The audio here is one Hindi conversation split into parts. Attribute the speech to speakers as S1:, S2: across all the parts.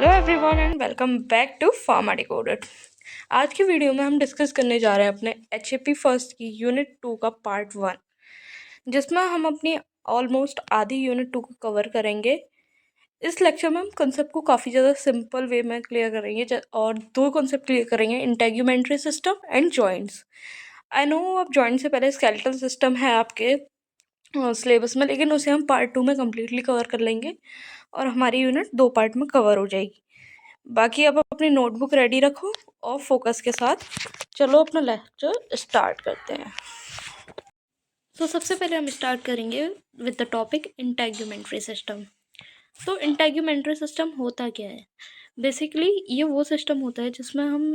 S1: Hello everyone and welcome back to pharma decoded. आज की वीडियो में हम डिस्कस करने जा रहे हैं अपने HAP फर्स्ट की यूनिट 2 का पार्ट 1, जिसमें हम अपनी ऑलमोस्ट आधी यूनिट 2 को कवर करेंगे। इस लेक्चर में हम कंसेप्ट को काफ़ी ज़्यादा सिंपल वे में क्लियर करेंगे और दो कंसेप्ट क्लियर करेंगे, integumentary system and joints. I know अब जॉइंट से पहले स्केलेटल सिस्टम है आपके सिलेबस में, लेकिन उसे हम पार्ट 2 में कम्प्लीटली कवर कर लेंगे और हमारी यूनिट 2 पार्ट में कवर हो जाएगी। बाकी अब अपनी नोटबुक रेडी रखो और फोकस के साथ चलो अपना लेक्चर स्टार्ट करते हैं। तो सबसे पहले हम स्टार्ट करेंगे with the topic integumentary system. तो इंटेग्यूमेंट्री सिस्टम होता क्या है? बेसिकली ये वो सिस्टम होता है जिसमें हम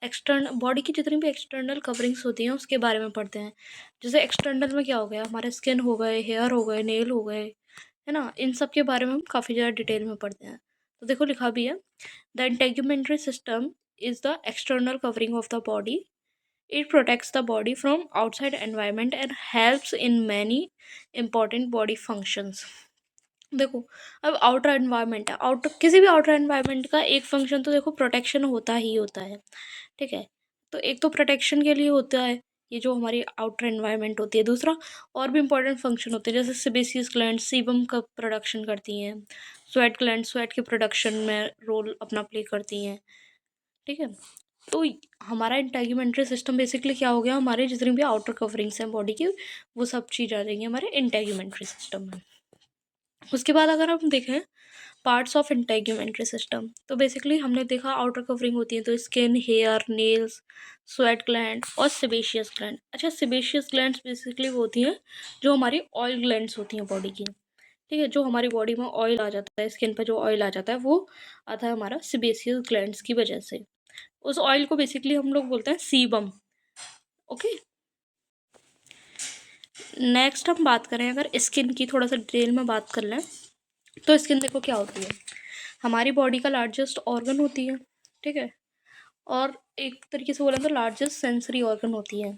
S1: एक्सटर्नल बॉडी की जितनी भी एक्सटर्नल कवरिंग्स होती हैं उसके बारे में पढ़ते हैं। जैसे एक्सटर्नल में क्या हो गया, हमारे स्किन हो गए, हेयर हो गए, नेल हो गए, है ना, इन सब के बारे में हम काफ़ी ज़्यादा डिटेल में पढ़ते हैं। तो देखो लिखा भी है, the integumentary system is the external covering of the body. It protects the body from outside environment and helps in many important body functions. देखो अब आउटर एनवायरनमेंट है, आउटर किसी भी आउटर एनवायरनमेंट का एक फंक्शन तो देखो प्रोटेक्शन होता ही होता है, ठीक है। तो एक तो प्रोटेक्शन के लिए होता है ये जो हमारी आउटर एनवायरनमेंट होती है, दूसरा और भी इंपॉर्टेंट फंक्शन होते हैं जैसे सेबेसियस ग्लैंड सीबम का प्रोडक्शन करती हैं, स्वेट ग्लैंड स्वेट के प्रोडक्शन में रोल अपना प्ले करती हैं, ठीक है। तो हमारा इंटेग्यूमेंट्री सिस्टम बेसिकली क्या हो गया, हमारे जितनी भी आउटर कवरिंग्स हैं बॉडी की वो सब चीज़ आ जाएंगी हमारे इंटेग्यूमेंट्री सिस्टम में। उसके बाद अगर हम देखें पार्ट्स ऑफ इंटेग्यूमेंट्री सिस्टम, तो बेसिकली हमने देखा आउटर कवरिंग होती है तो skin, hair, nails, sweat gland और सेबेशियस ग्लैंड। अच्छा, सेबेशियस ग्लैंड्स बेसिकली वो होती हैं जो हमारी ऑयल ग्लैंड्स होती हैं बॉडी की, ठीक है। जो हमारी बॉडी में ऑयल आ जाता है, स्किन पर जो ऑयल आ जाता है वो आता है हमारा सेबेशियस ग्लैंड्स की वजह से। उस ऑयल को बेसिकली हम लोग बोलते हैं सीबम। ओके, नेक्स्ट हम बात करें अगर स्किन की, थोड़ा सा डिटेल में बात कर लें तो स्किन देखो क्या होती है, हमारी बॉडी का लार्जेस्ट ऑर्गन होती है, ठीक है। और एक तरीके से बोलें तो लार्जेस्ट सेंसरी ऑर्गन होती है।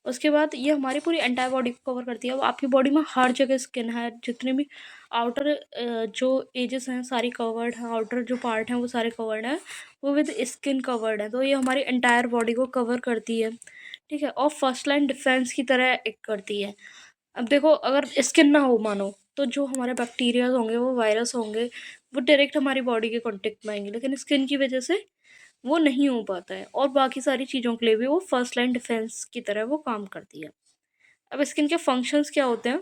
S1: उसके बाद ये हमारी पूरी एंटायर बॉडी को कवर करती है। अब आपकी बॉडी में हर जगह स्किन है, जितने भी आउटर जो एजेस हैं सारी कवर्ड हैं, आउटर जो पार्ट हैं वो सारे कवर्ड हैं, वो विद स्किन कवर्ड है। तो ये हमारी एंटायर बॉडी को कवर करती है, ठीक है, और फर्स्ट लाइन डिफेंस की तरह एक करती है। अब देखो अगर स्किन ना हो मानो तो जो हमारे बैक्टीरियाज होंगे, वो वायरस होंगे, वो डायरेक्ट हमारी बॉडी के कांटेक्ट में आएंगे, लेकिन स्किन की वजह से वो नहीं हो पाता है और बाकी सारी चीज़ों के लिए भी वो फर्स्ट लाइन डिफेंस की तरह वो काम करती है। अब स्किन के फंक्शंस क्या होते हैं,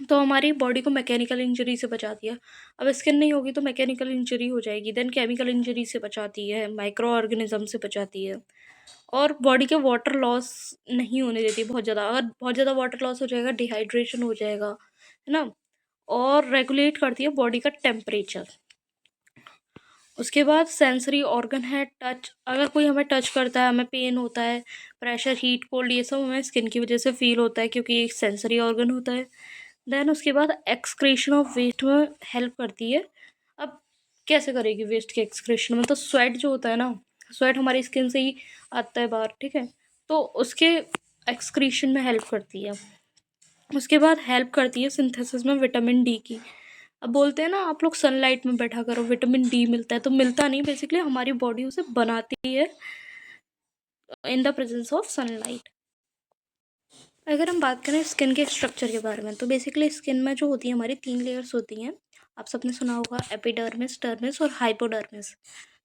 S1: तो हमारी बॉडी को मैकेनिकल इंजरी से बचाती है। अब स्किन नहीं होगी तो मैकेनिकल इंजरी हो जाएगी, देन केमिकल इंजरी से बचाती है, माइक्रो ऑर्गेनिज्म से बचाती है, और बॉडी के वाटर लॉस नहीं होने देती बहुत ज़्यादा। अगर बहुत ज़्यादा वाटर लॉस हो जाएगा, डिहाइड्रेशन हो जाएगा, है ना। और रेगुलेट करती है बॉडी का टेम्परेचर। उसके बाद सेंसरी ऑर्गन है टच। अगर कोई हमें टच करता है, हमें पेन होता है, प्रेशर, हीट, कोल्ड, ये सब हमें स्किन की वजह से फील होता है क्योंकि एक सेंसरी ऑर्गन होता है। देन उसके बाद एक्सक्रीशन ऑफ वेस्ट में हेल्प करती है। अब कैसे करेगी वेस्ट के एक्सक्रीशन में, तो स्वेट जो होता है ना, स्वेट हमारी स्किन से ही आता है बाहर, ठीक है, तो उसके एक्सक्रीशन में हेल्प करती है। उसके बाद हेल्प करती है सिंथेसिस में विटामिन डी की। अब बोलते हैं ना आप लोग सनलाइट में बैठा करो विटामिन डी मिलता है, तो मिलता नहीं, बेसिकली हमारी बॉडी उसे बनाती है in the presence of sunlight. अगर हम बात करें स्किन के स्ट्रक्चर के बारे में, तो बेसिकली स्किन में जो होती है हमारी 3 लेयर्स होती हैं। आप सबने सुना होगा एपिडर्मिस, डर्मिस और हाइपोडर्मिस।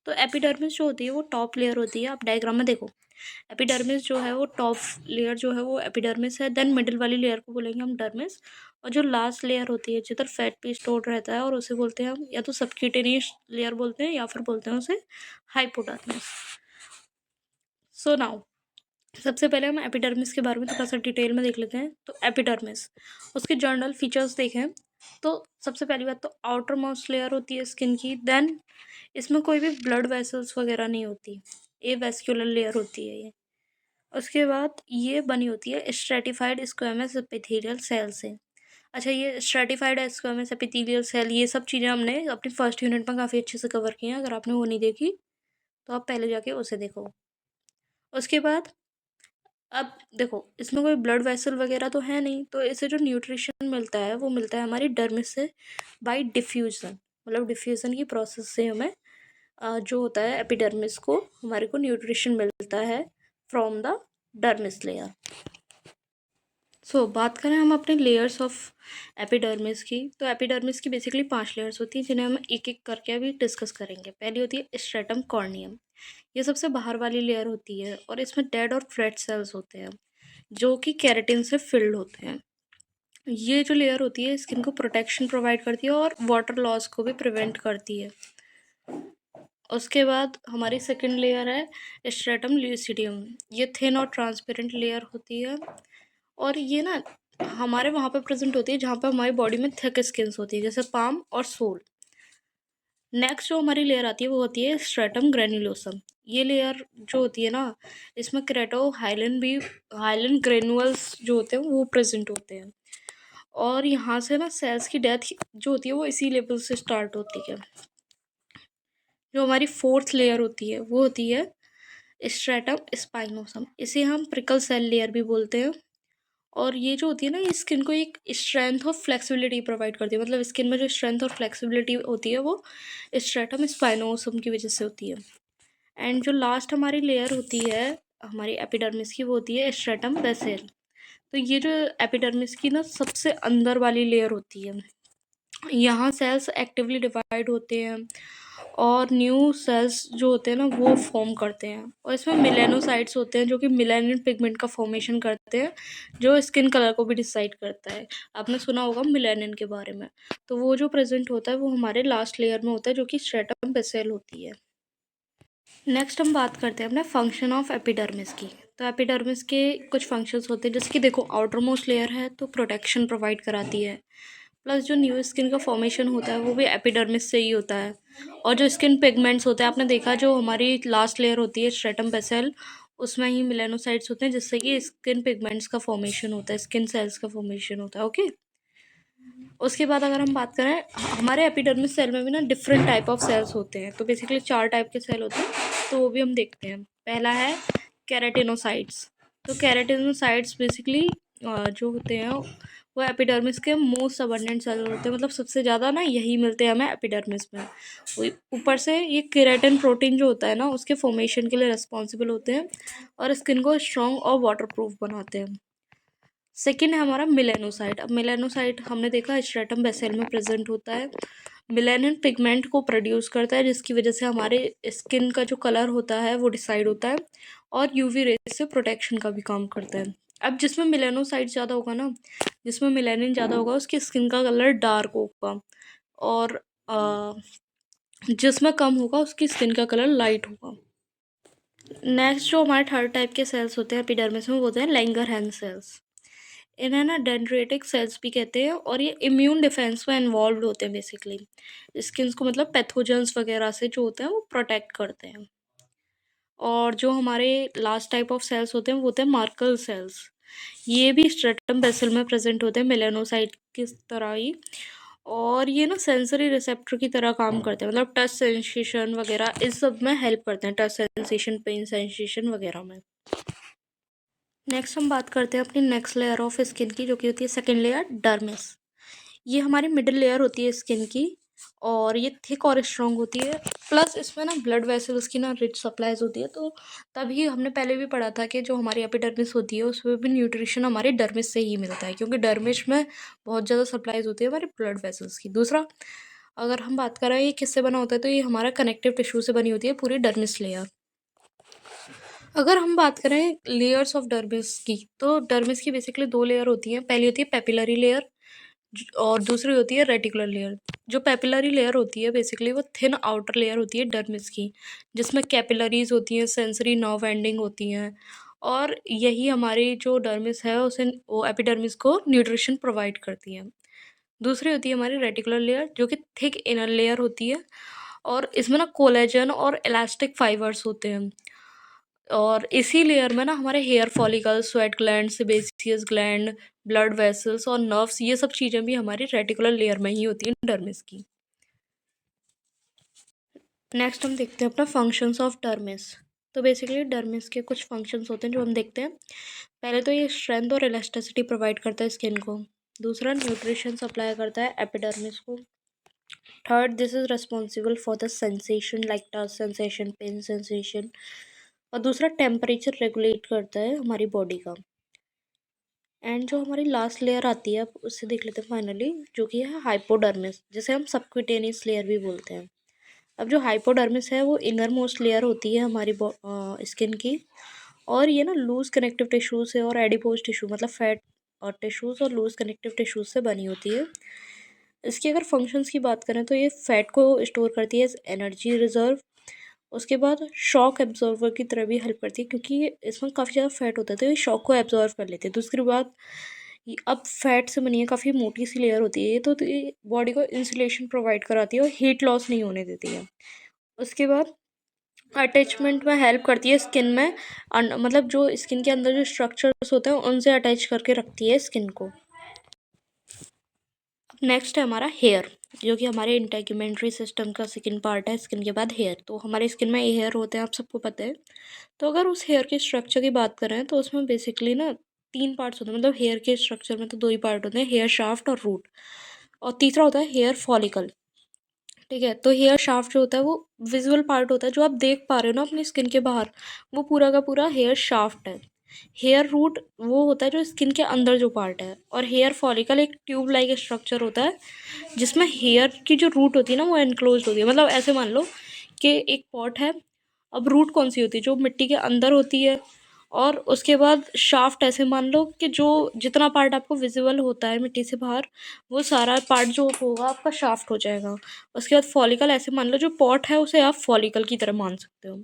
S1: तो एपिडर्मिस जो होती है वो टॉप लेयर होती है। आप डायग्राम में देखो, एपिडर्मिस जो है वो टॉप लेयर जो है वो एपिडर्मिस है, देन मिडिल वाली लेयर को बोलेंगे हम डर्मिस, और जो लास्ट लेयर होती है जिधर फैट भी स्टोर रहता है और उसे बोलते हैं हम या तो सबक्यूटेनियस लेयर बोलते हैं या फिर बोलते हैं उसे हाइपोडर्मिस। सो नाउ सबसे पहले हम एपिडर्मिस के बारे में थोड़ा सा डिटेल में देख लेते हैं। तो एपिडर्मिस, उसके जर्नल फीचर्स देखें तो सबसे पहली बात तो आउटर मोस्ट लेयर होती है स्किन की, देन इसमें कोई भी ब्लड वेसल्स वगैरह नहीं होती, ए वेस्क्यूलर लेयर होती है ये। उसके बाद ये बनी होती है स्ट्रेटिफाइड स्क्वेमस एपिथेलियल सेल से। अच्छा, ये स्ट्रेटिफाइड स्क्वेमस एपिथेलियल सेल, ये सब चीज़ें हमने अपनी फर्स्ट यूनिट में काफ़ी अच्छे से कवर की हैं। अगर आपने वो नहीं देखी तो आप पहले जाके उसे देखो। उसके बाद अब देखो इसमें कोई ब्लड वेसल वगैरह तो है नहीं, तो इसे जो न्यूट्रिशन मिलता है वो मिलता है हमारी डर्मिस से बाय डिफ्यूज़न, मतलब डिफ्यूज़न की प्रोसेस से हमें जो होता है एपिडर्मिस को हमारे को न्यूट्रिशन मिलता है फ्रॉम द डर्मिस लेयर। सो बात करें हम अपने लेयर्स ऑफ एपिडर्मिस की, तो एपिडर्मिस की बेसिकली 5 लेयर्स होती हैं जिन्हें हम एक एक करके अभी डिस्कस करेंगे। पहली होती है स्ट्रेटम कॉर्नियम। ये सबसे बाहर वाली लेयर होती है और इसमें डेड और फ्लैट सेल्स होते हैं जो कि केराटिन से फिल्ड होते हैं। ये जो लेयर होती है स्किन को प्रोटेक्शन प्रोवाइड करती है और वाटर लॉस को भी प्रिवेंट करती है। उसके बाद हमारी सेकंड लेयर है स्ट्रेटम ल्यूसिडियम। ये थिन और ट्रांसपेरेंट लेयर होती है और ये ना हमारे वहाँ पे प्रेजेंट होती है जहाँ पे हमारी बॉडी में थिक स्किन्स होती है, जैसे पाम और सोल। नेक्स्ट जो हमारी लेयर आती है वो होती है स्ट्रेटम ग्रेन्युलोसम। ये लेयर जो होती है ना, इसमें क्रेटो हाइलन ग्रेनुअल्स जो होते हैं वो प्रेजेंट होते हैं और यहाँ से ना सेल्स की डेथ जो होती है वो इसी लेवल से स्टार्ट होती है। जो हमारी फोर्थ लेयर होती है वो होती है स्ट्रेटम स्पाइनोसम। इसे हम प्रिकल सेल लेयर भी बोलते हैं और ये जो होती है ना, ये स्किन को एक स्ट्रेंथ और फ्लेक्सिबिलिटी प्रोवाइड करती है। मतलब स्किन में जो स्ट्रेंथ और फ्लेक्सिबिलिटी होती है वो स्ट्रेटम स्पाइनोसम की वजह से होती है। एंड जो लास्ट हमारी लेयर होती है हमारी एपिडर्मिस की वो होती है स्ट्रेटम बेसेल। तो ये जो एपिडर्मिस की ना सबसे अंदर वाली लेयर होती है, यहाँ सेल्स एक्टिवली डिवाइड होते हैं और न्यू सेल्स जो होते हैं ना वो फॉर्म करते हैं और इसमें मिलेनोसाइट्स होते हैं जो कि मिलेनिन पिगमेंट का फॉर्मेशन करते हैं जो स्किन कलर को भी डिसाइड करता है। आपने सुना होगा मिलेनिन के बारे में। तो वो जो प्रेजेंट होता है वो हमारे लास्ट लेयर में होता है जो कि स्ट्रेटम बेसेल होती है। नेक्स्ट हम बात करते हैं अपने फंक्शन ऑफ एपिडर्मिस की। तो एपिडर्मिस के कुछ फंक्शंस होते हैं, जैसे कि देखो आउटर मोस्ट लेयर है तो प्रोटेक्शन प्रोवाइड कराती है, प्लस जो न्यू स्किन का फॉर्मेशन होता है वो भी एपिडर्मिस से ही होता है। और जो स्किन पिगमेंट्स होते हैं आपने देखा जो हमारी लास्ट लेयर होती है स्ट्रेटम बेसेल, उसमें ही मिलेनोसाइट्स होते हैं जिससे कि स्किन पिगमेंट्स का फॉर्मेशन होता है, स्किन सेल्स का फॉर्मेशन होता है। ओके, उसके बाद अगर हम बात करें हमारे एपिडर्मिस सेल में भी ना डिफरेंट टाइप ऑफ सेल्स होते हैं। तो बेसिकली 4 टाइप के सेल होते हैं, तो वो भी हम देखते हैं। पहला है केराटिनोसाइट्स। तो केराटिनोसाइट्स बेसिकली जो होते हैं वो एपिडर्मिस के मोस्ट अबंडेंट सेल होते हैं। मतलब सबसे ज़्यादा ना यही मिलते हैं हमें एपिडर्मिस में। ऊपर से ये केराटिन प्रोटीन जो होता है ना उसके फॉर्मेशन के लिए रिस्पॉन्सिबल होते हैं और स्किन को स्ट्रॉन्ग और वाटरप्रूफ बनाते हैं। सेकेंड है हमारा मिलेनोसाइट। अब मिलेनोसाइट हमने देखा स्ट्रेटम बेसेल में प्रेजेंट होता है। मिलेनिन पिगमेंट को प्रोड्यूस करता है जिसकी वजह से हमारे स्किन का जो कलर होता है वो डिसाइड होता है और यूवी रेज से प्रोटेक्शन का भी काम करता है। अब जिसमें मिलेनोसाइट ज़्यादा होगा ना, जिसमें मिलेनिन ज़्यादा होगा उसकी स्किन का कलर डार्क होगा और जिसमें कम होगा उसकी स्किन का कलर लाइट होगा। नेक्स्ट जो हमारे थर्ड टाइप के सेल्स होते हैं एपिडर्मिस में वो होते हैं लैंगरहैंस सेल्स। इन्हें ना डेंड्रेटिक सेल्स भी कहते हैं और ये इम्यून डिफेंस में इन्वॉल्व होते हैं। बेसिकली स्किन को मतलब पैथोजेंस वगैरह से जो होते हैं वो प्रोटेक्ट करते हैं। और जो हमारे लास्ट टाइप ऑफ सेल्स होते हैं वो होते हैं मार्कल सेल्स। ये भी स्ट्रेटम बेसिल में प्रेजेंट होते हैं मेलेनोसाइट की तरह ही, और ये ना सेंसरी रिसेप्टर की तरह काम करते हैं। मतलब टच सेंसेशन वगैरह इस सब में हेल्प करते हैं, टच सेंसेशन, पेन सेंसेशन वगैरह में। नेक्स्ट हम बात करते हैं अपनी नेक्स्ट लेयर ऑफ स्किन की जो कि होती है सेकेंड लेयर डर्मिस। ये हमारी मिडिल लेयर होती है स्किन की और ये थिक और स्ट्रॉन्ग होती है। प्लस इसमें ना ब्लड वेसल्स की ना रिच सप्लाईज होती है। तो तभी हमने पहले भी पढ़ा था कि जो हमारी एपिडर्मिस होती है उसमें भी न्यूट्रिशन हमारी डर्मिस से ही मिलता है, क्योंकि डर्मिस में बहुत ज़्यादा सप्लाईज होती है हमारे ब्लड वेसल्स की। दूसरा अगर हम बात करें ये किससे बना होता है, तो ये हमारा कनेक्टिव टिश्यू से बनी होती है पूरी डर्मिस लेयर। अगर हम बात करें लेयर्स ऑफ डर्मिस की, तो डर्मिस की बेसिकली 2 लेयर होती हैं। पहली होती है पेपिलरी लेयर और दूसरी होती है रेटिकुलर लेयर। जो पेपिलरी लेयर होती है बेसिकली वो थिन आउटर लेयर होती है डर्मिस की, जिसमें कैपिलरीज होती हैं, सेंसरी नर्व एंडिंग होती हैं और यही हमारी जो डर्मिस है उसे वो एपिडर्मिस को न्यूट्रिशन प्रोवाइड करती है। दूसरी होती है हमारी रेटिकुलर लेयर जो कि थिक इनर लेयर होती है और इसमें ना कोलेजन और इलास्टिक फाइबर्स होते हैं। और इसी लेयर में ना हमारे hair follicle, sweat gland, sebaceous gland, blood vessels और नर्व्स, ये सब चीज़ें भी हमारी रेटिकुलर लेयर में ही होती हैं डर्मिस की। नेक्स्ट हम देखते हैं अपना फंक्शंस ऑफ डर्मिस। तो बेसिकली डर्मिस के कुछ फंक्शंस होते हैं जो हम देखते हैं। पहले तो ये स्ट्रेंथ और इलास्टिसिटी प्रोवाइड करता है स्किन को। दूसरा न्यूट्रिशन सप्लाई करता है एपिडर्मिस को। Third, this is responsible for the sensation like touch sensation, pain sensation. और दूसरा, टेम्परेचर रेगुलेट करता है हमारी बॉडी का। एंड जो हमारी लास्ट लेयर आती है, अब उससे देख लेते हैं फाइनली, जो कि है हाइपोडर्मिस, जिसे हम सबक्यूटेनियस लेयर भी बोलते हैं। अब जो हाइपोडर्मिस है वो इनर मोस्ट लेयर होती है हमारी स्किन की, और ये ना लूज कनेक्टिव टिश्यू से और एडिपोज टिश्यू मतलब फैट और टिश्यूज और लूज कनेक्टिव टिश्यूज से बनी होती है। इसकी अगर फंक्शंस की बात करें तो ये फैट को स्टोर करती है, एनर्जी रिजर्व। उसके बाद शॉक एब्जॉर्वर की तरह भी हेल्प करती है, क्योंकि इसमें काफ़ी ज़्यादा फैट होता है तो ये शॉक को एब्जॉर्व कर लेते हैं। दूसरी बात, अब फैट से बनी है, काफ़ी मोटी सी लेयर होती है ये, तो ये बॉडी को इंसुलेशन प्रोवाइड कराती है और हीट लॉस नहीं होने देती है। उसके बाद अटैचमेंट में हेल्प करती है स्किन में, मतलब जो स्किन के अंदर जो स्ट्रक्चर्स होते हैं उनसे अटैच करके रखती है स्किन को। नेक्स्ट है हमारा हेयर, जो कि हमारे इंटेग्यूमेंट्री सिस्टम का सेकंड पार्ट है स्किन के बाद हेयर। तो हमारे स्किन में हेयर होते हैं, आप सबको पता है। तो अगर उस हेयर के स्ट्रक्चर की बात करें तो उसमें बेसिकली ना तीन पार्ट्स होते हैं, मतलब हेयर के स्ट्रक्चर में तो दो ही पार्ट होते हैं, हेयर शाफ्ट और रूट। और तीसरा होता है हेयर फॉलिकल। ठीक है, तो हेयर शाफ्ट जो होता है वो विजुअल पार्ट होता है, जो आप देख पा रहे हो ना अपनी स्किन के बाहर, वो पूरा का पूरा हेयर शाफ्ट है। हेयर रूट वो होता है जो स्किन के अंदर जो पार्ट है, और हेयर फॉलिकल एक ट्यूब लाइक स्ट्रक्चर होता है जिसमें हेयर की जो रूट होती है ना वो एनक्लोज होती है। मतलब ऐसे मान लो कि एक पॉट है, अब रूट कौन सी होती है, जो मिट्टी के अंदर होती है। और उसके बाद शाफ्ट, ऐसे मान लो कि जो जितना पार्ट आपको विजिबल होता है मिट्टी से बाहर, वो सारा पार्ट जो होगा आपका शाफ्ट हो जाएगा। उसके बाद फॉलिकल, ऐसे मान लो जो पॉट है उसे आप फॉलिकल की तरह मान सकते हो।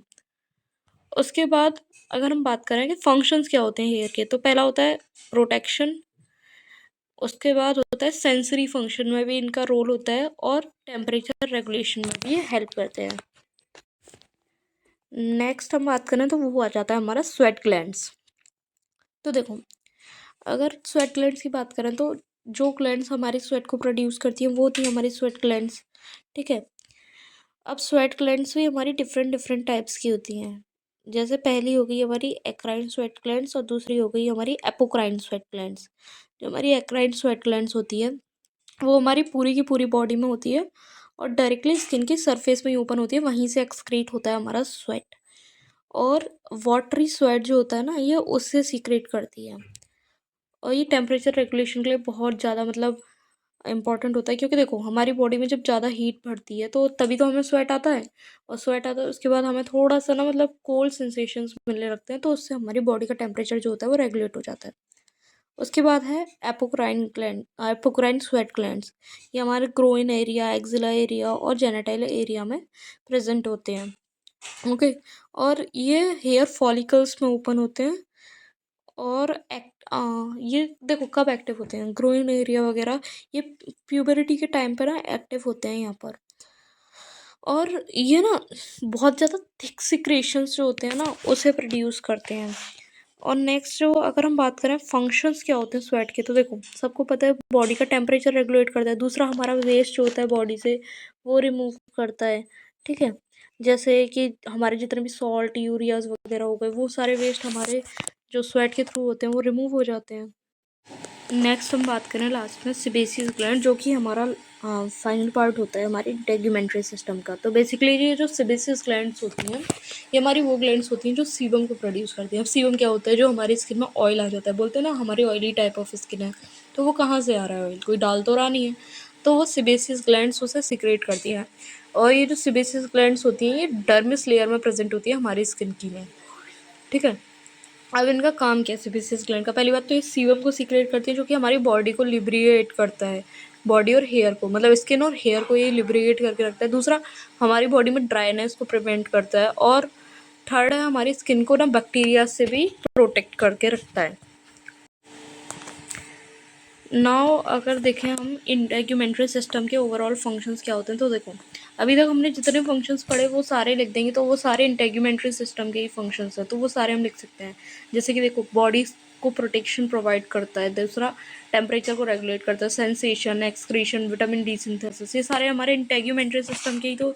S1: उसके बाद अगर हम बात करें कि फंक्शंस क्या होते हैं हेयर के, तो पहला होता है प्रोटेक्शन। उसके बाद होता है सेंसरी फंक्शन में भी इनका रोल होता है, और टेम्परेचर रेगुलेशन में भी ये हेल्प करते हैं। नेक्स्ट हम बात करें तो वो आ जाता है हमारा स्वेट ग्लैंड्स। तो देखो, अगर स्वेट ग्लैंड्स की बात करें तो जो ग्लैंड्स हमारे स्वेट को प्रोड्यूस करती हैं वो होती है हमारी स्वेट ग्लैंड्स। ठीक है, अब स्वेट ग्लैंड्स भी हमारी डिफरेंट डिफरेंट टाइप्स की होती हैं। जैसे पहली हो गई हमारी एक्राइन स्वेट ग्लैंड्स, और दूसरी हो गई हमारी एपोक्राइन स्वेट ग्लैंड्स। जो हमारी एक्राइन स्वेट ग्लैंड्स होती है वो हमारी पूरी की पूरी बॉडी में होती है, और डायरेक्टली स्किन की सरफेस में ही ओपन होती है, वहीं से एक्सक्रीट होता है हमारा स्वेट। और वाटरी स्वेट जो होता है ना, ये उससे सीक्रेट करती है। और ये टेम्परेचर रेगुलेशन के लिए बहुत ज़्यादा मतलब इंपॉर्टेंट होता है, क्योंकि देखो हमारी बॉडी में जब ज़्यादा हीट बढ़ती है तो तभी तो हमें स्वेट आता है। और स्वेट आता है उसके बाद हमें थोड़ा सा ना मतलब कोल्ड सेंसेशंस मिलने लगते हैं, तो उससे हमारी बॉडी का टेम्परेचर जो होता है वो रेगुलेट हो जाता है। उसके बाद है apocrine gland, apocrine sweat glands. ये हमारे ग्रोइन एरिया, एक्जिला एरिया और जेनिटल एरिया में प्रेजेंट होते हैं। ओके, और ये हेयर फॉलिकल्स में ओपन होते हैं। और ये देखो कब एक्टिव होते हैं, ग्रोइन एरिया वगैरह, ये प्यूबरिटी के टाइम पर ना एक्टिव होते हैं यहाँ पर। और ये ना बहुत ज़्यादा थिक सिक्रेशंस जो होते हैं ना उसे प्रोड्यूस करते हैं। और नेक्स्ट जो अगर हम बात करें फंक्शंस क्या होते हैं स्वेट के, तो देखो सबको पता है बॉडी का टेम्परेचर रेगुलेट करता है। दूसरा, हमारा वेस्ट जो होता है बॉडी से वो रिमूव करता है। ठीक है, जैसे कि हमारे जितने भी सॉल्ट यूरियाज वगैरह हो गए, वो सारे वेस्ट हमारे जो स्वेट के थ्रू होते हैं वो रिमूव हो जाते हैं। नेक्स्ट हम बात करें लास्ट में सेबेसियस ग्लैंड, जो कि हमारा फाइनल पार्ट होता है हमारी इंटेग्यूमेंट्री सिस्टम का। तो बेसिकली ये जो सेबेसियस ग्लैंड्स होती हैं ये हमारी वो ग्लैंड्स होती हैं जो सीबम को प्रोड्यूस करती हैं। अब सीबम क्या होता है, जो हमारी स्किन में ऑयल आ जाता है, बोलते हैं ना हमारी ऑयली टाइप ऑफ स्किन है, तो वो कहाँ से आ रहा है ऑयल, कोई डाल तो रहा नहीं है, तो वो सेबेसियस ग्लैंड्स उसे सिक्रेट करती हैं। और ये जो सेबेसियस ग्लैंड्स होती हैं ये डर्मिस लेयर में प्रेजेंट होती है हमारी स्किन की में। ठीक है, अब इनका काम क्या है सेबेसियस ग्लैंड का, पहली बात तो ये सीबम को सीक्रेट करती है, जो कि हमारी बॉडी को लिब्रिएट करता है, बॉडी और हेयर को, मतलब स्किन और हेयर को ये लिब्रिएट करके रखता है। दूसरा, हमारी बॉडी में ड्राइनेस को प्रिवेंट करता है। और थर्ड है, हमारी स्किन को ना बैक्टीरिया से भी प्रोटेक्ट करके रखता है। नाउ अगर देखें हम इंटेग्यूमेंट्री सिस्टम के ओवरऑल फंक्शंस क्या होते हैं, तो देखो अभी तक हमने जितने फंक्शंस पढ़े वो सारे लिख देंगे, तो वो सारे इंटेग्यूमेंट्री सिस्टम के ही फंक्शंस हैं, तो वो सारे हम लिख सकते हैं। जैसे कि देखो बॉडी को प्रोटेक्शन प्रोवाइड करता है, दूसरा टेम्परेचर को रेगुलेट करता है, sensation, excretion, vitamin D synthesis, ये सारे हमारे इंटेग्यूमेंट्री सिस्टम के ही तो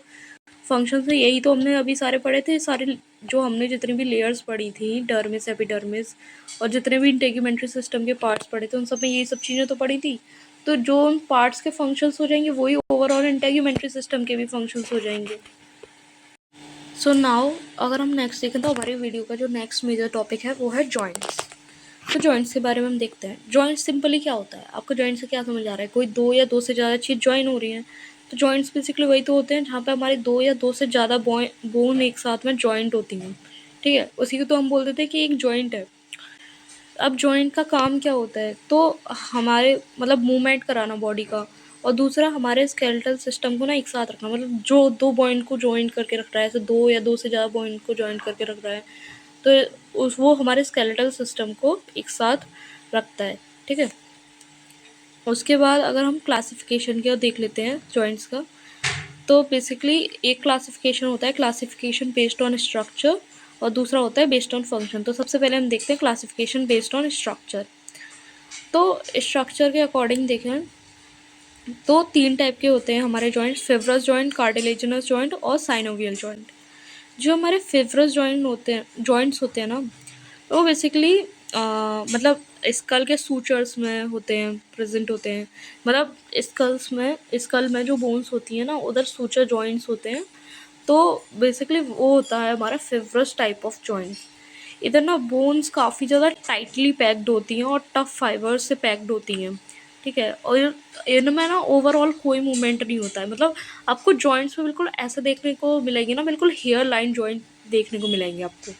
S1: फंक्शंस है। यही तो हमने अभी सारे पढ़े थे, सारे जो हमने जितनी भी लेयर्स पढ़ी थी, डर्मिस, एपिडर्मिस, और जितने भी इंटेग्यूमेंट्री सिस्टम के पार्ट्स पढ़े थे उन सब में यही सब चीज़ें तो पढ़ी थी। तो जो उन पार्ट्स के फंक्शंस हो जाएंगे वही ओवरऑल इंटेग्यूमेंट्री सिस्टम के भी फंक्शंस हो जाएंगे। सो नाउ अगर हम नेक्स्ट देखें तो हमारी वीडियो का जो नेक्स्ट मेजर टॉपिक है वो है जॉइंट्स। तो जॉइंट्स के बारे में हम देखते हैं। जॉइंट सिंपली क्या होता है, आपको जॉइंट से क्या समझ आ रहा है, कोई दो या दो से ज़्यादा चीज़ जॉइन हो रही है। तो जॉइंट्स बेसिकली वही तो होते हैं जहाँ पे हमारे दो या दो से ज़्यादा बोन एक साथ में जॉइंट होती हैं, ठीक है, उसी को तो हम बोल देते हैं कि एक जॉइंट है। अब जॉइंट का काम क्या होता है, तो हमारे मतलब मूवमेंट कराना बॉडी का, और दूसरा हमारे स्केलेटल सिस्टम को ना एक साथ रखना, मतलब जो दो पॉइंट को जॉइंट करके रख रहा है, ऐसे दो या दो से ज़्यादा पॉइंट को जॉइंट करके रख रहा है, तो वो हमारे स्केलेटल सिस्टम को एक साथ रखता है, ठीक है। उसके बाद अगर हम क्लासिफिकेशन का देख लेते हैं जॉइंट्स का, तो बेसिकली एक क्लासिफिकेशन होता है क्लासिफिकेशन बेस्ड ऑन स्ट्रक्चर, और दूसरा होता है बेस्ड ऑन फंक्शन। तो सबसे पहले हम देखते हैं क्लासिफिकेशन बेस्ड ऑन स्ट्रक्चर। तो स्ट्रक्चर के अकॉर्डिंग देखें तो तीन टाइप के होते हैं हमारे joints, fibrous joint, cartilaginous joint और साइनोवियल जॉइंट। जो हमारे फिब्रस जॉइंट्स होते हैं ना, वो बेसिकली मतलब स्कल के सूचर्स में होते हैं, प्रेजेंट होते हैं, मतलब स्कल में जो बोन्स होती हैं ना उधर सूचर जॉइंट्स होते हैं। तो बेसिकली वो होता है हमारा फिब्रस टाइप ऑफ जॉइंट। इधर ना बोन्स काफ़ी ज़्यादा टाइटली पैक्ड होती हैं और टफ फाइबर्स से पैक्ड होती हैं, ठीक है, और इनमें ना ओवरऑल कोई मूवमेंट नहीं होता है, मतलब आपको जॉइंट्स में बिल्कुल ऐसे देखने को मिलेगी ना, बिल्कुल हेयर लाइन जॉइंट देखने को मिलेंगे आपको,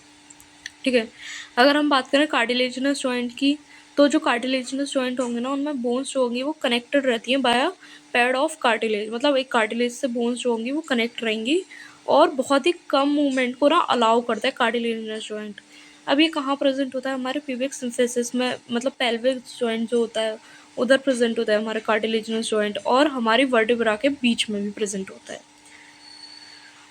S1: ठीक है। अगर हम बात करें कार्टिलेजिनस जॉइंट की, तो जो कार्टिलेजिनस जॉइंट होंगे ना उनमें बोन्स जो होंगी वो कनेक्टेड रहती हैं बाय पैड ऑफ कार्टिलेज, मतलब एक कार्टिलेज से बोन्स जो होंगी वो कनेक्ट रहेंगी, और बहुत ही कम मूवमेंट को ना अलाउ करता है कार्टिलेजिनस जॉइंट। अब ये कहाँ प्रेजेंट होता है, हमारे प्यूबिक सिम्फिसिस में, मतलब पेल्विक जॉइंट जो होता है उधर प्रेजेंट होता है हमारे कार्टिलेजिनस जॉइंट, और हमारी वर्टिब्रा के बीच में भी प्रेजेंट होता है।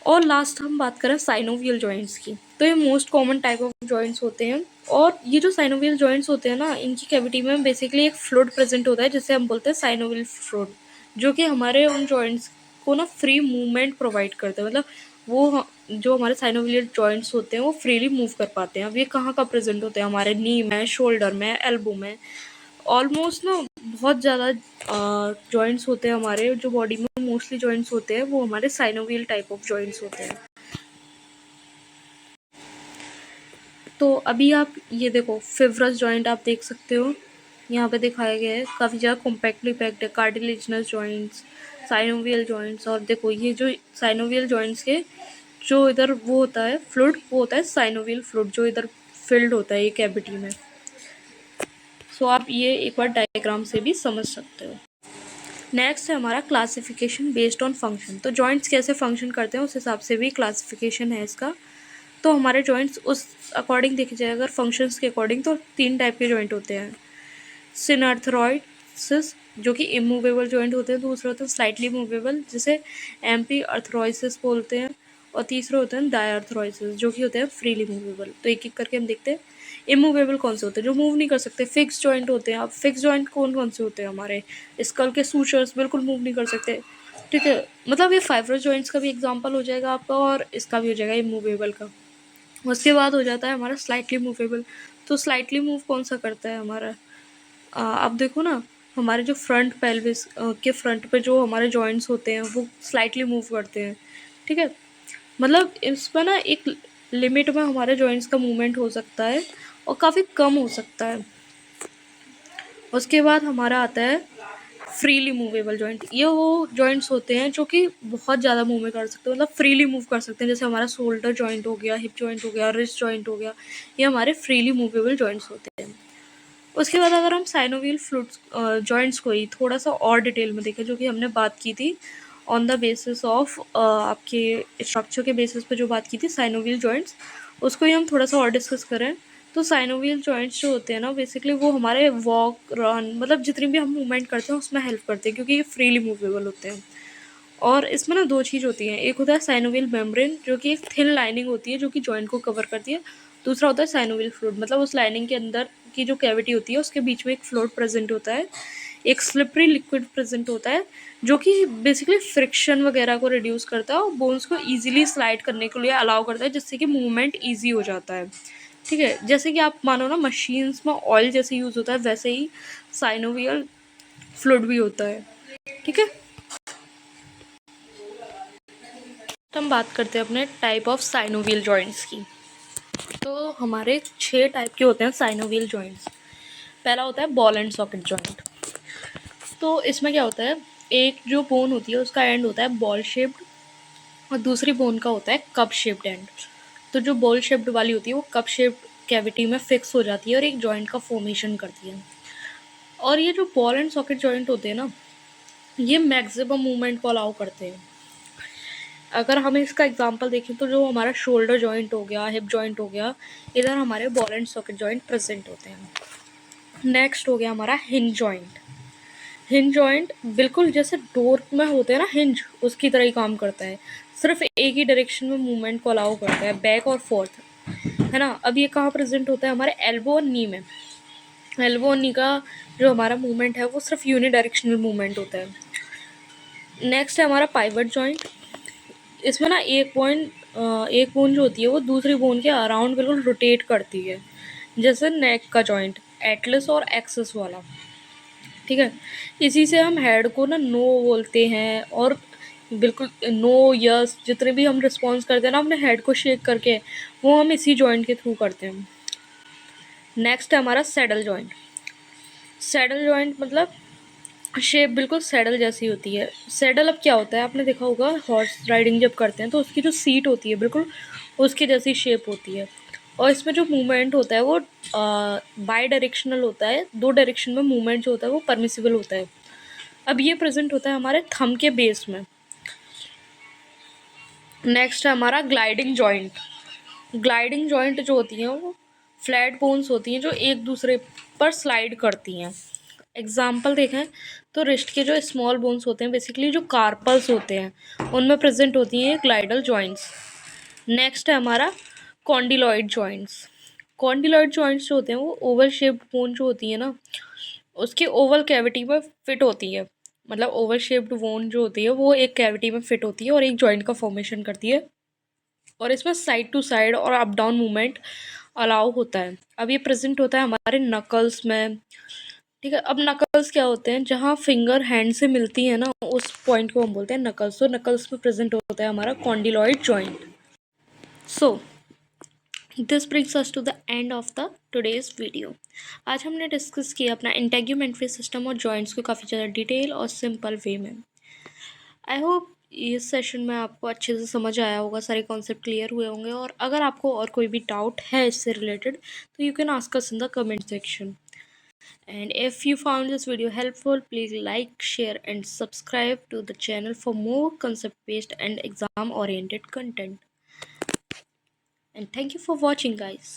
S1: और लास्ट हम बात करें साइनोवियल जॉइंट्स की, तो ये most common type of joints होते हैं। और ये जो साइनोवियल जॉइंट्स होते हैं ना, इनकी कैविटी में बेसिकली एक फ्लूइड प्रेजेंट होता है जिसे हम बोलते हैं साइनोवियल फ्लूइड, जो कि हमारे उन जॉइंट्स को ना फ्री मूवमेंट प्रोवाइड करते हैं, मतलब जो हमारे साइनोवियल जॉइंट्स होते हैं वो फ्रीली मूव कर पाते हैं। अब ये कहाँ का प्रेजेंट होते हैं, हमारे नी में, शोल्डर में, एल्बो में, ऑलमोस्ट ना बहुत ज़्यादा जॉइंट्स होते हैं हमारे जो बॉडी में, मोस्टली जॉइंट्स होते हैं वो हमारे साइनोवियल टाइप ऑफ जॉइंट्स होते हैं। तो अभी आप ये देखो फिब्रस जॉइंट आप देख सकते हो, यहाँ पे दिखाया गया है, काफ़ी ज़्यादा कॉम्पैक्टली पैक्ड है, कार्टिलेजिनस जॉइंट्स, साइनोवियल जॉइंट्स, और देखो ये जो साइनोवियल जॉइंट्स के जो इधर वो होता है फ्लूइड, वो होता है साइनोवियल फ्लूइड जो इधर फिल्ड होता है ये कैविटी में। सो आप ये एक बार डायग्राम से भी समझ सकते हो। नेक्स्ट है हमारा क्लासिफिकेशन बेस्ड ऑन फंक्शन। तो जॉइंट्स कैसे फंक्शन करते हैं उस हिसाब से भी क्लासिफिकेशन है इसका। तो हमारे जॉइंट्स उस अकॉर्डिंग देखे जाए अगर फंक्शंस के अकॉर्डिंग, तो तीन टाइप के जॉइंट होते हैं। सिनअर्थराइसिस जो कि इमूवेबल जॉइंट होते हैं, दूसरा होता है स्लाइटली मूवेबल जिसे एम्पी अर्थराइसिस बोलते हैं, और तीसरा होता है डायअर्थराइसिस जो कि होते हैं फ्रीली मूवेबल। तो एक एक करके हम देखते हैं। इमूवेबल कौन से होते हैं, जो मूव नहीं कर सकते, फिक्स जॉइंट होते हैं। अब फिक्स जॉइंट कौन कौन से होते हैं, हमारे स्कल के सूचर्स बिल्कुल मूव नहीं कर सकते, ठीक है, मतलब ये फाइब्रस जॉइंट्स का भी एग्जांपल हो जाएगा आपका, और इसका भी हो जाएगा इमूवेबल का। उसके बाद हो जाता है हमारा स्लाइटली मूवेबल। तो स्लाइटली मूव कौन सा करता है हमारा, आप देखो ना, हमारे जो फ्रंट पेल्विस के फ्रंट पे जो हमारे जॉइंट्स होते हैं वो स्लाइटली मूव करते हैं, ठीक है, मतलब इसमें ना एक लिमिट में हमारे जॉइंट्स का मूवमेंट हो सकता है और काफ़ी कम हो सकता है। उसके बाद हमारा आता है फ्रीली मूवेबल जॉइंट। ये वो जॉइंट्स होते हैं जो कि बहुत ज़्यादा मूव में कर सकते हैं, मतलब फ्रीली मूव कर सकते हैं, जैसे हमारा शोल्डर जॉइंट हो गया, हिप जॉइंट हो गया, रिस्ट जॉइंट हो गया, ये हमारे फ्रीली मूवेबल जॉइंट्स होते हैं। उसके बाद अगर हम साइनोवियल फ्लूइड्स जॉइंट्स को ही थोड़ा सा और डिटेल में देखें, जो कि हमने बात की थी ऑन द बेसिस ऑफ आपके स्ट्रक्चर के बेसिस पे जो बात की थी साइनोवियल जॉइंट्स, उसको ही हम थोड़ा सा और डिस्कस करें। तो साइनोवियल जॉइंट्स जो होते हैं ना बेसिकली वो हमारे वॉक, रन, मतलब जितनी भी हम मूवमेंट करते हैं उसमें हेल्प करते हैं, क्योंकि ये फ्रीली मूवेबल होते हैं। और इसमें ना दो चीज़ होती हैं, एक होता है साइनोवियल मेम्ब्रेन जो कि एक थिन लाइनिंग होती है जो कि जॉइंट को कवर करती है, दूसरा होता है साइनोवियल फ्लूइड, मतलब उस लाइनिंग के अंदर की जो कैविटी होती है उसके बीच में एक फ्लूइड प्रेजेंट होता है, एक स्लिपरी लिक्विड प्रेजेंट होता है जो कि बेसिकली फ्रिक्शन वगैरह को रिड्यूस करता है और बोन्स को ईजिली स्लाइड करने के लिए अलाउ करता है, जिससे कि मूवमेंट ईजी हो जाता है, ठीक है। जैसे कि आप मानो ना मशीन्स में ऑयल जैसे यूज़ होता है वैसे ही साइनोवियल फ्लूइड भी होता है, ठीक है। तो हम बात करते हैं अपने टाइप ऑफ साइनोवियल जॉइंट्स की। तो हमारे 6 टाइप के होते हैं साइनोवियल जॉइंट्स। पहला होता है बॉल एंड सॉकेट जॉइंट। तो इसमें क्या होता है, एक जो बोन होती है उसका एंड होता है बॉल शेप्ड और दूसरी बोन का होता है कप शेप्ड एंड। तो जो बॉल शेप्ड वाली होती है वो कप शेप्ड कैविटी में फिक्स हो जाती है और एक जॉइंट का फॉर्मेशन करती है। और ये जो बॉल एंड सॉकेट जॉइंट होते हैं ना, ये मैक्सिमम मूवमेंट को अलाउ करते हैं। अगर हम इसका एग्जांपल देखें तो जो हमारा शोल्डर जॉइंट हो गया, हिप जॉइंट हो गया, इधर हमारे ball and socket joint present होते हैं। नेक्स्ट हो गया हमारा हिंज जॉइंट। हिंज जॉइंट बिल्कुल जैसे डोर में होते हैं ना हिंज, उसकी तरह ही काम करता है, सिर्फ एक ही डायरेक्शन में मूवमेंट को अलाउ करता है, बैक और फोर्थ, है ना। अब ये कहाँ प्रेजेंट होता है, हमारे एल्बो और नी में। एल्बो और नी का जो हमारा मूवमेंट है वो सिर्फ यूनि डायरेक्शनल मूवमेंट होता है। नेक्स्ट है हमारा पाइवट जॉइंट। इसमें ना एक बोन जो होती है वो दूसरी बोन के अराउंड बिल्कुल रोटेट करती है, जैसे नेक का जॉइंट, एटलस और एक्सिस वाला, ठीक है। इसी से हम हेड को ना नो बोलते हैं, और बिल्कुल नो यस जितने भी हम रिस्पॉन्स करते हैं ना अपने हेड को शेक करके, वो हम इसी जॉइंट के थ्रू करते हैं। नेक्स्ट है हमारा सैडल जॉइंट। सैडल जॉइंट मतलब शेप बिल्कुल सैडल जैसी होती है। सैडल अब क्या होता है, आपने देखा होगा हॉर्स राइडिंग जब करते हैं तो उसकी जो सीट होती है बिल्कुल उसकी जैसी शेप होती है, और इसमें जो मूवमेंट होता है वो बाई डायरेक्शनल होता है, 2 डायरेक्शन में मूवमेंट जो होता है वो परमिसिबल होता है। अब ये प्रेजेंट होता है हमारे थंब के बेस में। नेक्स्ट है हमारा ग्लाइडिंग जॉइंट। ग्लाइडिंग जॉइंट जो होती हैं वो फ्लैट बोन्स होती हैं जो एक दूसरे पर स्लाइड करती हैं। एग्जाम्पल देखें तो रिस्ट के जो स्मॉल बोन्स होते हैं, बेसिकली जो कार्पल्स होते हैं, उनमें प्रेजेंट होती हैं ग्लाइडल जॉइंट्स। नेक्स्ट है हमारा कॉन्डिलॉइड जॉइंट्स। कॉन्डिलॉइड जॉइंट्स जो होते हैं वो ओवल शेप्ड बोन जो होती है ना, उसकी ओवल कैविटी में फिट होती है। मतलब ओवल शेप्ड बोन जो होती है वो एक कैविटी में फिट होती है और एक जॉइंट का फॉर्मेशन करती है, और इसमें साइड टू साइड और अप डाउन मूवमेंट अलाउ होता है। अब ये प्रेजेंट होता है हमारे नकल्स में, ठीक है। अब नकल्स क्या होते हैं, जहाँ फिंगर हैंड से मिलती है ना उस पॉइंट को हम बोलते हैं नकल्स। तो नकल्स में प्रेजेंट होता है हमारा condyloid joint. So this brings us to the end of the today's video. आज हमने डिस्कस किया अपना इंटेग्यूमेंट्री सिस्टम और जॉइंट्स को काफ़ी ज़्यादा डिटेल और सिंपल वे में। आई होप इस सेशन में आपको अच्छे से समझ आया होगा, सारे कॉन्सेप्ट क्लियर हुए होंगे, और अगर आपको और कोई भी डाउट है इससे रिलेटेड तो you can ask us in the comment section. And if you found this video helpful, please like, share and subscribe to the channel for more concept based and exam oriented content. And thank you for watching, guys.